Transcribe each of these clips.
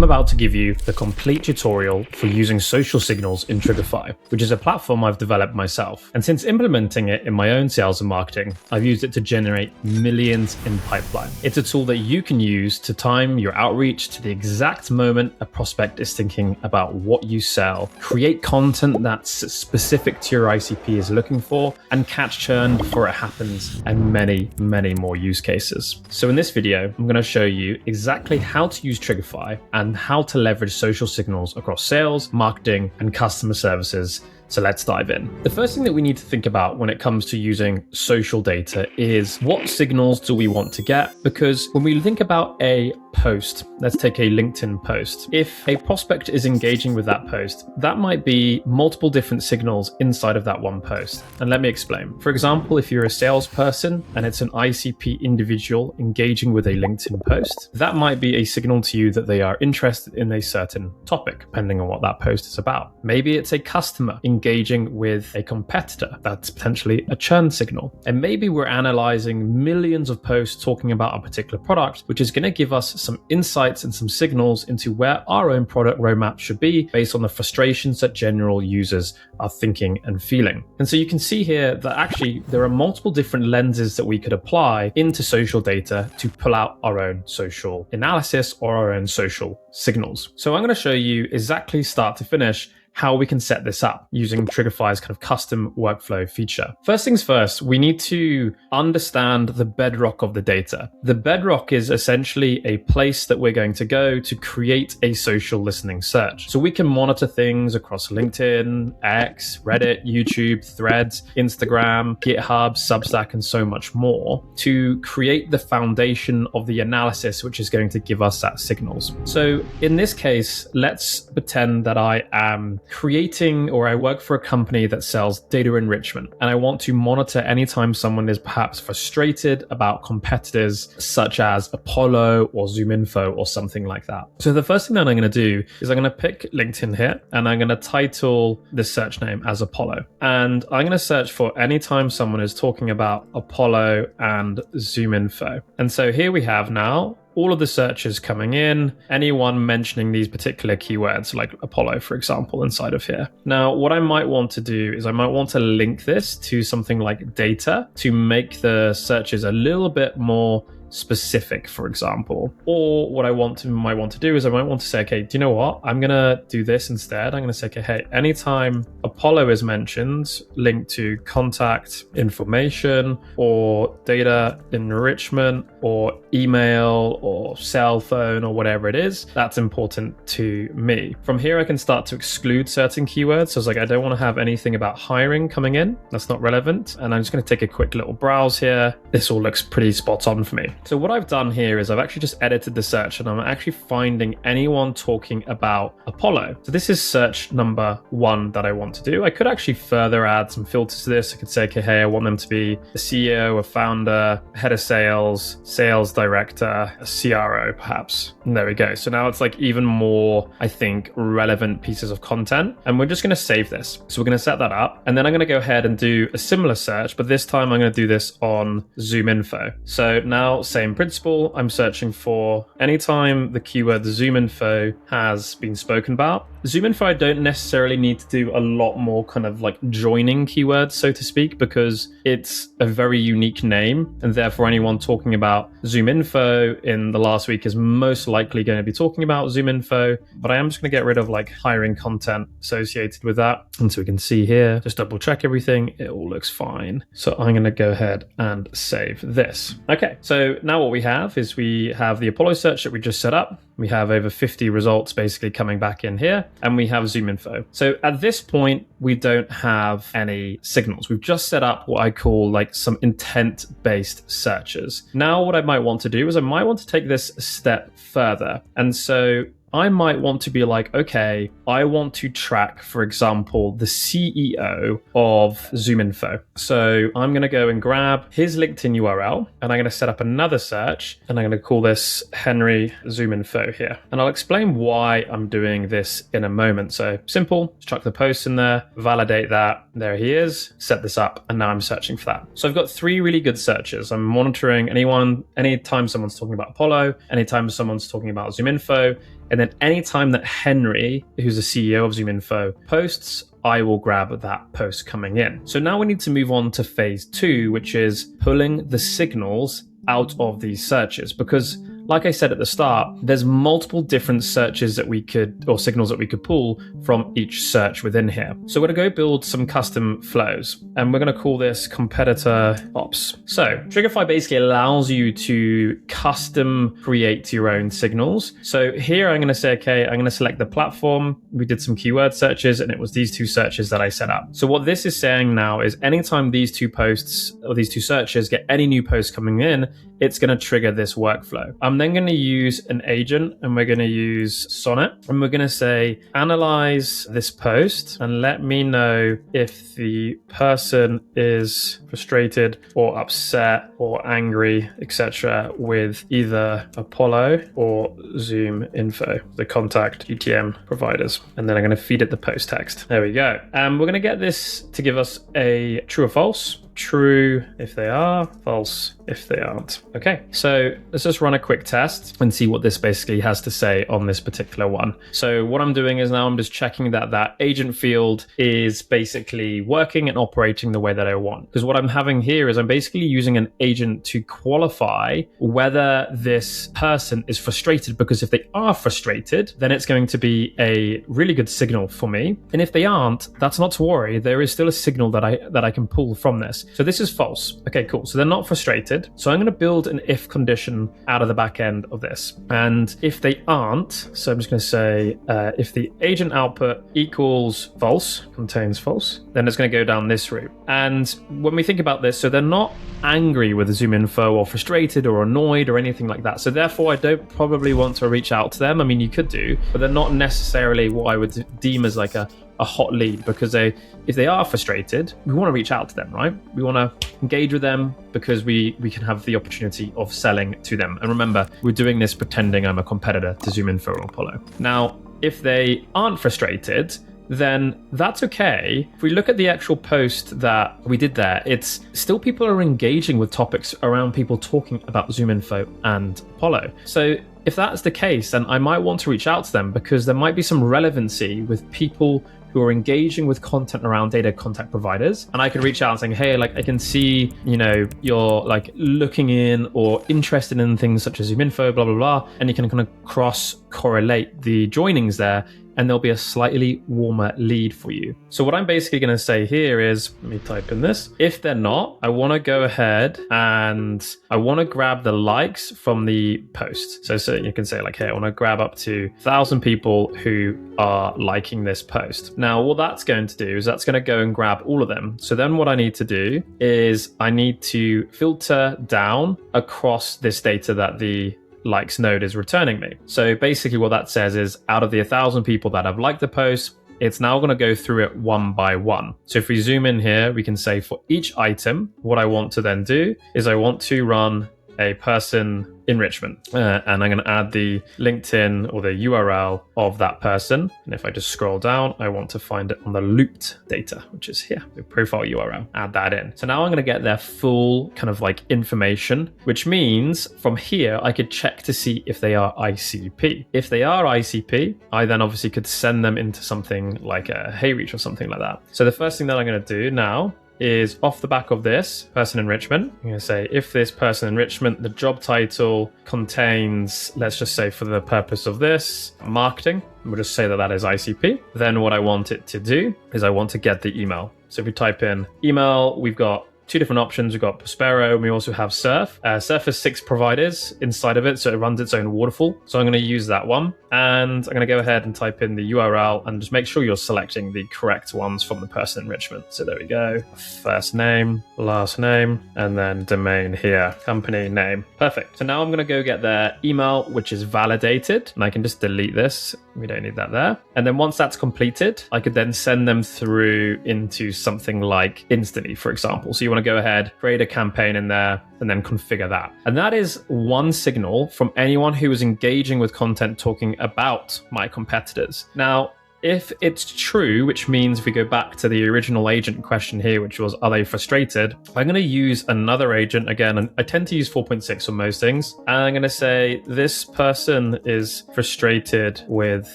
I'm about to give you the complete tutorial for using social signals in Trigify, which is a platform I've developed myself. And since implementing it in my own sales and marketing, I've used it to generate millions in pipeline. It's a tool that you can use to time your outreach to the exact moment a prospect is thinking about what you sell, create content that's specific to your ICP is looking for, and catch churn before it happens, and many, many more use cases. So in this video, I'm going to show you exactly how to use Trigify and how to leverage social signals across sales, marketing, and customer services. So let's dive in. The first thing that we need to think about when it comes to using social data is what signals do we want to get? Because when we think about a post, let's take a LinkedIn post. If a prospect is engaging with that post, that might be multiple different signals inside of that one post. And let me explain. For example, if you're a salesperson and it's an ICP individual engaging with a LinkedIn post, that might be a signal to you that they are interested in a certain topic, depending on what that post is about. Maybe it's a customer engaging with a competitor. That's potentially a churn signal. And maybe we're analyzing millions of posts talking about a particular product, which is going to give us some insights and some signals into where our own product roadmap should be based on the frustrations that general users are thinking and feeling. And so you can see here that actually there are multiple different lenses that we could apply into social data to pull out our own social analysis or our own social signals. So I'm going to show you exactly start to finish how we can set this up using Trigify's kind of custom workflow feature. First things first, we need to understand the bedrock of the data. The bedrock is essentially a place that we're going to go to create a social listening search. So we can monitor things across LinkedIn, X, Reddit, YouTube, Threads, Instagram, GitHub, Substack, and so much more to create the foundation of the analysis, which is going to give us that signals. So in this case, let's pretend that I am creating, or I work for a company that sells data enrichment, and I want to monitor anytime someone is perhaps frustrated about competitors such as Apollo or ZoomInfo or something like that. So the first thing that I'm going to do is I'm going to pick LinkedIn here, and I'm going to title this search name as Apollo. And I'm going to search for anytime someone is talking about Apollo and ZoomInfo. And so here we have now all of the searches coming in, anyone mentioning these particular keywords like Apollo, for example, inside of here. Now, what I might want to do is I might want to link this to something like data to make the searches a little bit more specific, for example. Or what I might want to do is I might want to say, okay, do you know what? I'm going to do this instead. I'm going to say, okay, hey, anytime Apollo is mentioned, link to contact information or data enrichment or email or cell phone or whatever it is, that's important to me. From here, I can start to exclude certain keywords. So it's like, I don't want to have anything about hiring coming in. That's not relevant. And I'm just going to take a quick little browse here. This all looks pretty spot on for me. So what I've done here is I've actually just edited the search and I'm actually finding anyone talking about Apollo. So this is search number 1 that I want to do. I could actually further add some filters to this. I could say, okay, hey, I want them to be a CEO, a founder, head of sales, sales director, a CRO perhaps. And there we go. So now it's like even more, I think, relevant pieces of content. And we're just going to save this. So we're going to set that up. And then I'm going to go ahead and do a similar search, but this time I'm going to do this on ZoomInfo. So now same principle. I'm searching for anytime the keyword ZoomInfo has been spoken about. ZoomInfo, I don't necessarily need to do a lot more kind of like joining keywords, so to speak, because it's a very unique name. And therefore, anyone talking about ZoomInfo in the last week is most likely going to be talking about ZoomInfo. But I am just going to get rid of like hiring content associated with that. And so we can see here, just double check everything. It all looks fine. So I'm going to go ahead and save this. Okay, so now what we have is we have the Apollo search that we just set up. We have over 50 results basically coming back in here, and we have ZoomInfo. So at this point, we don't have any signals. We've just set up what I call like some intent-based searches. Now, what I might want to do is I might want to take this a step further. And so I might want to be like, okay, I want to track, for example, the CEO of ZoomInfo. So I'm going to go and grab his LinkedIn URL, and I'm going to set up another search, and I'm going to call this Henry ZoomInfo here. And I'll explain why I'm doing this in a moment. So simple, just chuck the post in there, validate that. There he is, set this up, and now I'm searching for that. So I've got 3 really good searches. I'm monitoring anytime someone's talking about Apollo, anytime someone's talking about ZoomInfo, And then anytime that Henry, who's the CEO of ZoomInfo, posts, I will grab that post coming in. So now we need to move on to phase 2, which is pulling the signals out of these searches, because like I said at the start, there's multiple different searches that we could, or signals that we could pull from each search within here. So we're going to go build some custom flows, and we're going to call this competitor ops. So Trigify basically allows you to custom create your own signals. So here I'm going to say, okay, I'm going to select the platform. We did some keyword searches, and it was these 2 searches that I set up. So what this is saying now is anytime these 2 posts or these 2 searches get any new posts coming in, it's going to trigger this workflow. I'm then going to use an agent, and we're going to use Sonnet, and we're going to say, analyze this post and let me know if the person is frustrated or upset or angry, etc., with either Apollo or ZoomInfo, the contact UTM providers. And then I'm going to feed it the post text. There we go. And we're going to get this to give us a true or false. True if they are, false if they aren't. Okay, so let's just run a quick test and see what this basically has to say on this particular one. So what I'm doing is now I'm just checking that that agent field is basically working and operating the way that I want. Because what I'm having here is I'm basically using an agent to qualify whether this person is frustrated, because if they are frustrated, then it's going to be a really good signal for me. And if they aren't, that's not to worry. There is still a signal that I can pull from this. So this is false. Okay, cool. So they're not frustrated. So I'm going to build an if condition out of the back end of this. And if they aren't, so I'm just going to say if the agent output equals false, contains false, then it's going to go down this route. And when we think about this, so they're not angry with ZoomInfo or frustrated or annoyed or anything like that. So therefore, I don't probably want to reach out to them. I mean, you could do, but they're not necessarily what I would deem as like a hot lead, because if they are frustrated, we want to reach out to them, right? We want to engage with them because we can have the opportunity of selling to them. And remember, we're doing this pretending I'm a competitor to ZoomInfo or Apollo. Now, if they aren't frustrated, then that's okay. If we look at the actual post that we did there, it's still people are engaging with topics around people talking about ZoomInfo and Apollo. So if that's the case, then I might want to reach out to them, because there might be some relevancy with people who are engaging with content around data contact providers. And I could reach out and saying, hey, like I can see, you're like looking in or interested in things such as ZoomInfo, blah, blah, blah. And you can kind of cross correlate the joinings there, and there'll be a slightly warmer lead for you. So what I'm basically going to say here is, let me type in this. If they're not, I want to go ahead and I want to grab the likes from the post. So you can say like, hey, I want to grab up to 1,000 people who are liking this post. Now, what that's going to do is that's going to go and grab all of them. So then what I need to do is I need to filter down across this data that the likes node is returning me. So basically what that says is out of the 1,000 people that have liked the post, it's now going to go through it one by one. So if we zoom in here, we can say for each item, what I want to then do is I want to run a person enrichment, and I'm going to add the LinkedIn or the URL of that person. And if I just scroll down, I want to find it on the looped data, which is here, the profile URL, add that in. So now I'm going to get their full kind of like information, which means from here, I could check to see if they are ICP. If they are ICP, I then obviously could send them into something like a HeyReach or something like that. So the first thing that I'm going to do now is off the back of this person enrichment, I'm going to say if this person enrichment, the job title contains, let's just say for the purpose of this, marketing, we'll just say that that is ICP. Then what I want it to do is I want to get the email. So if we type in email, we've got 2 different options. We've got Prospero, and we also have Surf. Surf has 6 providers inside of it, so it runs its own waterfall. So I'm going to use that one. And I'm going to go ahead and type in the URL and just make sure you're selecting the correct ones from the person enrichment. So there we go. First name, last name, and then domain here, company name. Perfect. So now I'm going to go get their email, which is validated, and I can just delete this. We don't need that there. And then once that's completed, I could then send them through into something like Instantly, for example. So you want to go ahead, create a campaign in there, and then configure that. And that is one signal from anyone who is engaging with content talking about my competitors. Now, if it's true, which means if we go back to the original agent question here, which was, are they frustrated? I'm going to use another agent again, and I tend to use 4.6 on most things. And I'm going to say this person is frustrated with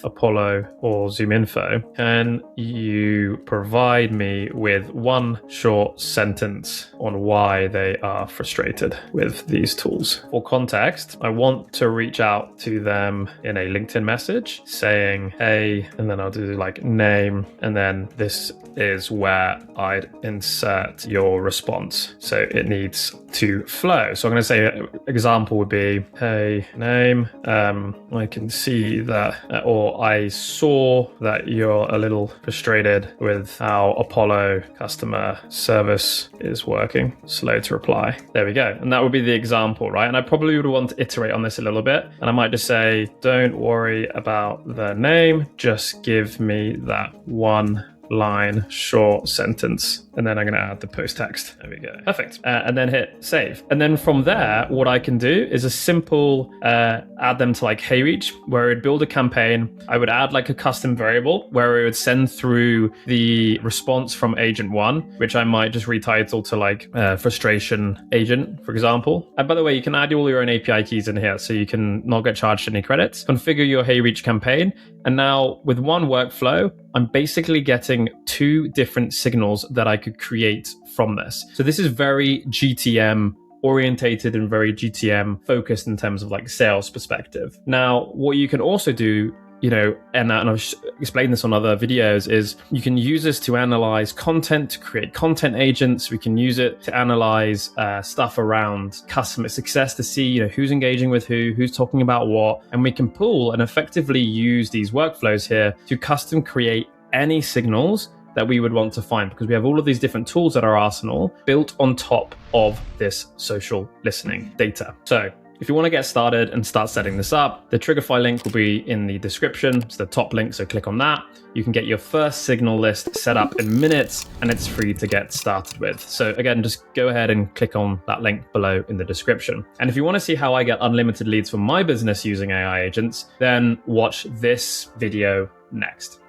Apollo or ZoomInfo. Can you provide me with one short sentence on why they are frustrated with these tools? For context, I want to reach out to them in a LinkedIn message saying, hey, and then I'll do like name, and then this is where I'd insert your response. So it needs to flow. So I'm going to say example would be, hey, name, I can see that, or I saw that you're a little frustrated with how Apollo customer service is working. Slow to reply. There we go. And that would be the example, right? And I probably would want to iterate on this a little bit. And I might just say, don't worry about the name. Just give me that one line short sentence, and then I'm going to add the post text. There we go. Perfect. And then hit save. And then from there, what I can do is a simple add them to like HeyReach, where I would build a campaign. I would add like a custom variable where I would send through the response from agent one, which I might just retitle to like frustration agent, for example. And by the way, you can add all your own API keys in here, so you can not get charged any credits. Configure your HeyReach campaign. And now with one workflow, I'm basically getting two different signals that I could create from this. So this is very GTM orientated and very GTM focused in terms of like sales perspective. Now, what you can also do, and I've explained this on other videos, is you can use this to analyze content, to create content agents. We can use it to analyze stuff around customer success to see, who's engaging with who's talking about what, and we can pull and effectively use these workflows here to custom create any signals that we would want to find, because we have all of these different tools at our arsenal built on top of this social listening data. So if you want to get started and start setting this up, the Trigify link will be in the description. It's the top link, so click on that. You can get your first signal list set up in minutes, and it's free to get started with. So again, just go ahead and click on that link below in the description. And if you want to see how I get unlimited leads for my business using AI agents, then watch this video next.